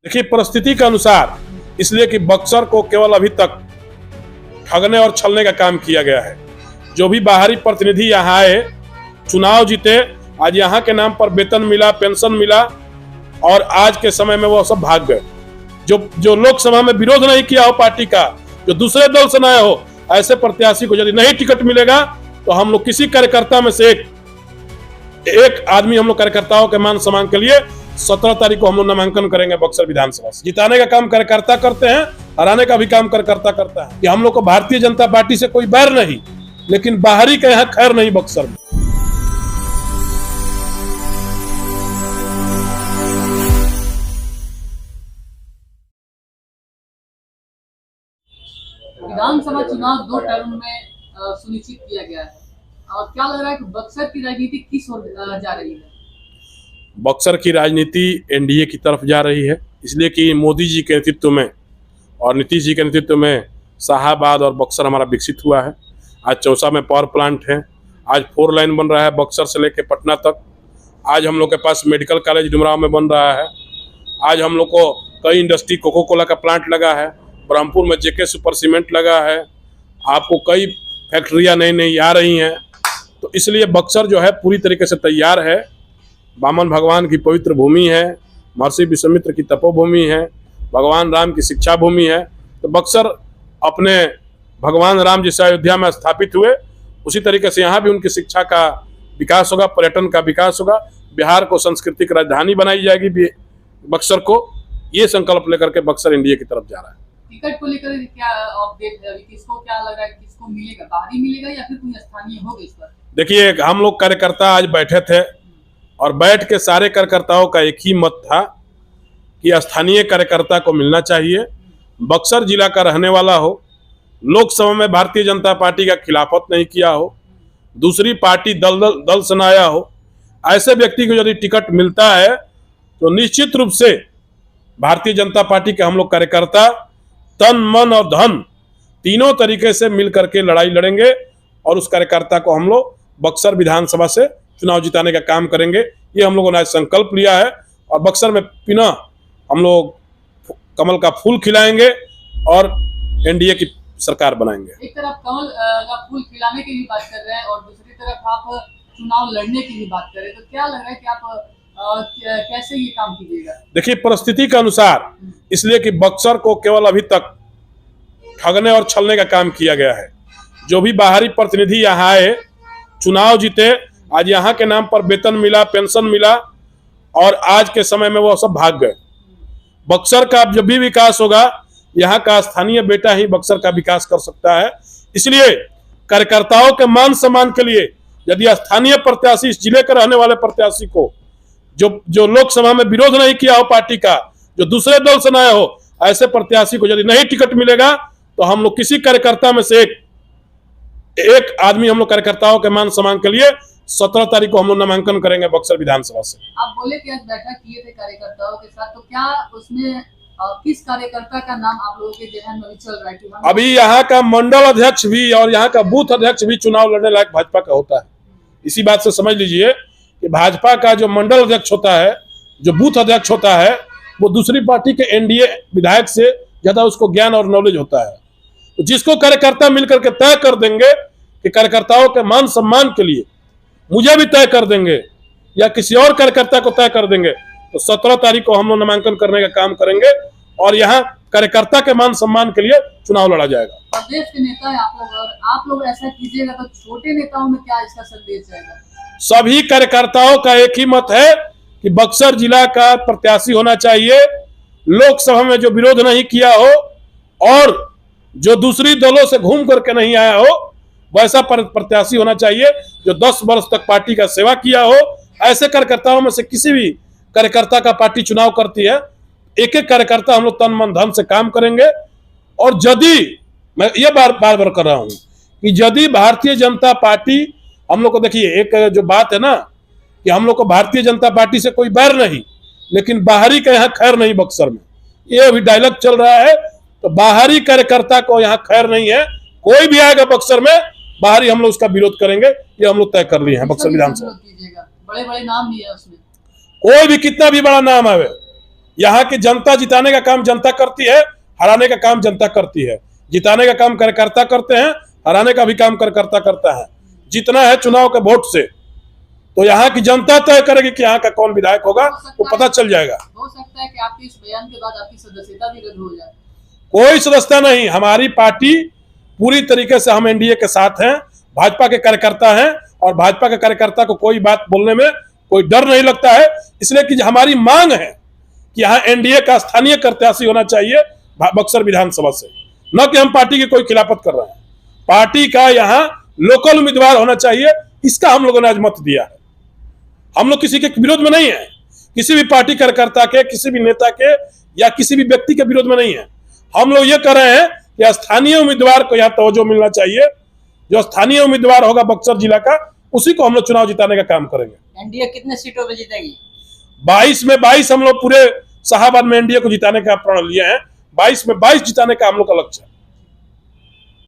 देखिए, परिस्थिति के अनुसार, इसलिए कि बक्सर को केवल अभी तक ठगने और छलने का काम किया गया है। जो भी बाहरी प्रतिनिधि यहाँ आए, चुनाव जीते, आज यहाँ के नाम पर वेतन मिला, पेंशन मिला और आज के समय में वो सब भाग गए। जो लोकसभा में विरोध नहीं किया हो पार्टी का, जो दूसरे दल से न हो, ऐसे प्रत्याशी को यदि नहीं टिकट मिलेगा तो हम लोग किसी कार्यकर्ता में से एक आदमी हम लोग कार्यकर्ताओं के मान सम्मान के लिए 17 तारीख को हम लोग नामांकन करेंगे बक्सर विधानसभा से। जिताने का काम कार्यकर्ता करते हैं, हराने का भी काम कार्यकर्ता करता है। कि हम लोग को भारतीय जनता पार्टी से कोई बैर नहीं, लेकिन बाहरी का यहाँ खैर नहीं बक्सर में। विधानसभा चुनाव 2 टर्म में सुनिश्चित किया गया है और क्या लग रहा है कि बक्सर की राजनीति किस ओर जा रही है? बक्सर की राजनीति एनडीए की तरफ जा रही है, इसलिए कि मोदी जी के नेतृत्व में और नीतीश जी के नेतृत्व में शाहाबाद और बक्सर हमारा विकसित हुआ है। आज चौसा में पावर प्लांट है, आज 4 लाइन बन रहा है बक्सर से लेकर पटना तक। आज हम लोग के पास मेडिकल कॉलेज डुमराव में बन रहा है। आज हम लोग को कई इंडस्ट्री, कोको कोला का प्लांट लगा है, ब्रह्मपुर में जेके सुपर सीमेंट लगा है, आपको कई फैक्ट्रियाँ नई नई आ रही हैं। तो इसलिए बक्सर जो है पूरी तरीके से तैयार है। वामन भगवान की पवित्र भूमि है, महर्षि विश्वामित्र की तपोभूमि है, भगवान राम की शिक्षा भूमि है। तो बक्सर अपने भगवान राम जिस अयोध्या में स्थापित हुए, उसी तरीके से यहाँ भी उनकी शिक्षा का विकास होगा, पर्यटन का विकास होगा, बिहार को सांस्कृतिक राजधानी बनाई जाएगी बक्सर को। ये संकल्प लेकर के बक्सर एनडीए की तरफ जा रहा है। टिकट को लेकर क्या अपडेट है? किसको क्या लग रहा है, किसको मिलेगा? बाहरी मिलेगा या फिर कोई स्थानीय होगा इस पर? देखिए, हम लोग कार्यकर्ता आज बैठे थे और बैठ के सारे कार्यकर्ताओं का एक ही मत था कि स्थानीय कार्यकर्ता को मिलना चाहिए, बक्सर जिला का रहने वाला हो, लोकसभा में भारतीय जनता पार्टी का खिलाफत नहीं किया हो, दूसरी पार्टी दल से न आया हो। ऐसे व्यक्ति को यदि टिकट मिलता है तो निश्चित रूप से भारतीय जनता पार्टी के हम लोग कार्यकर्ता तन, मन और धन तीनों तरीके से मिल करके लड़ाई लड़ेंगे और उस कार्यकर्ता को हम लोग बक्सर विधानसभा से चुनाव जिताने का काम करेंगे। ये हम लोगों ने आज संकल्प लिया है और बक्सर में पिना हम लोग कमल का फूल खिलाएंगे और एनडीए की सरकार बनाएंगे। एक तरफ कमल का फूल खिलाने की भी बात कर रहे हैं और दूसरी तरफ आप चुनाव लड़ने की भी बात कर रहे हैं, तो क्या लग रहा है कि आप कैसे ये काम कीजिएगा? देखिए, परिस्थिति के अनुसार, इसलिए कि बक्सर को केवल अभी तक ठगने और छलने का काम किया गया है। जो भी बाहरी प्रतिनिधि यहाँ आए, चुनाव जीते, आज यहाँ के नाम पर वेतन मिला, पेंशन मिला और आज के समय में वो सब भाग गए। बक्सर का जब भी विकास होगा, यहाँ का स्थानीय बेटा ही बक्सर का विकास कर सकता है। इसलिए कार्यकर्ताओं के मान सम्मान के लिए यदि स्थानीय प्रत्याशी, इस जिले के रहने वाले प्रत्याशी को, जो लोकसभा में विरोध नहीं किया हो पार्टी का, जो दूसरे दल से न हो, ऐसे प्रत्याशी को यदि नहीं टिकट मिलेगा तो हम लोग किसी कार्यकर्ता में से एक आदमी हम लोग कार्यकर्ताओं के मान सम्मान के लिए 17 तारीख को हम लोग नामांकन करेंगे बक्सर विधानसभा से। आप बोले कि आज बैठक किए थे कार्यकर्ताओं के साथ, तो क्या उसमें किस कार्यकर्ता का नाम आप लोगों के जहन में चल रहा है? अभी यहाँ का मंडल अध्यक्ष भी और यहाँ का बूथ अध्यक्ष भी चुनाव लड़ने लायक भाजपा का होता है। इसी बात से समझ लीजिए कि भाजपा का जो मंडल अध्यक्ष होता है, जो बूथ अध्यक्ष होता है, वो दूसरी पार्टी के एनडीए विधायक से ज्यादा उसको ज्ञान और नॉलेज होता है। तो जिसको कार्यकर्ता मिलकर के तय कर देंगे कि कार्यकर्ताओं के मान सम्मान के लिए मुझे भी तय कर देंगे या किसी और कार्यकर्ता को तय कर देंगे, तो 17 तारीख को हम लोग नामांकन करने का काम करेंगे और यहाँ कार्यकर्ता के मान सम्मान के लिए चुनाव लड़ा जाएगा। प्रदेश के नेता है आप लोग, और आप लोग ऐसा कीजिएगा तो छोटे नेताओं में क्या इसका संदेश जाएगा? सभी कार्यकर्ताओं का एक ही मत है कि बक्सर जिला का प्रत्याशी होना चाहिए, लोकसभा में जो विरोध नहीं किया हो और जो दूसरी दलों से घूम करके नहीं आया हो, वैसा प्रत्याशी होना चाहिए जो 10 वर्ष तक पार्टी का सेवा किया हो। ऐसे कार्यकर्ताओं में से किसी भी कार्यकर्ता का पार्टी चुनाव करती है, एक एक कार्यकर्ता हम लोग तन मन धन से काम करेंगे। और यदि मैं ये बार कर रहा हूं कि यदि भारतीय जनता पार्टी, हम लोग को देखिए एक जो बात है ना कि हम लोग को भारतीय जनता पार्टी से कोई बैर नहीं, लेकिन बाहरी का यहाँ खैर नहीं बक्सर में, ये अभी डायलॉग चल रहा है। तो बाहरी कार्यकर्ता को यहाँ खैर नहीं है, कोई भी आएगा बक्सर में बाहरी हम लोग उसका विरोध करेंगे, ये हम लोग तय कर लिए हैं। बक्सर विधानसभा बड़े बड़े नाम भी है उसमें, कोई भी कितना भी बड़ा नाम आवे, यहाँ की जनता जिताने का काम जनता करती है, हराने का काम जनता करती है। जिताने का काम कार्यकर्ता करते हैं, हराने का भी काम कार्यकर्ता करता है। जितना है चुनाव के वोट से, तो यहाँ की जनता तय करेगी कि यहाँ का कौन विधायक होगा, वो पता चल जाएगा। हो सकता है कि आपके इस बयान के बाद आपकी सदस्यता भी रद्द हो जाए। कोई सदस्यता नहीं, हमारी पार्टी पूरी तरीके से हम एनडीए के साथ हैं, भाजपा के कार्यकर्ता हैं, और भाजपा के कार्यकर्ता को कोई बात बोलने में कोई डर नहीं लगता है। इसलिए कि हमारी मांग है कि यहाँ एनडीए का स्थानीय प्रत्याशी होना चाहिए बक्सर विधानसभा से, न कि हम पार्टी की कोई खिलाफत कर रहे हैं। पार्टी का यहाँ लोकल उम्मीदवार होना चाहिए, इसका हम लोगों ने आज मत दिया है। हम लोग किसी के विरोध में नहीं है, किसी भी पार्टी कार्यकर्ता के, किसी भी नेता के या किसी भी व्यक्ति के विरोध में नहीं है। हम लोग ये कर रहे हैं कि स्थानीय उम्मीदवार को यहाँ तवज्जो मिलना चाहिए। जो स्थानीय उम्मीदवार होगा बक्सर जिला का, उसी को हम लोग चुनाव जिताने का काम करेंगे। एनडीए कितने सीटों पे जीतेगी? 22 में 22 हम लोग पूरे शाहाबाद में एनडीए को जिताने का प्रण लिए हैं। 22 में 22 जिताने का हम लोग का लक्ष्य है।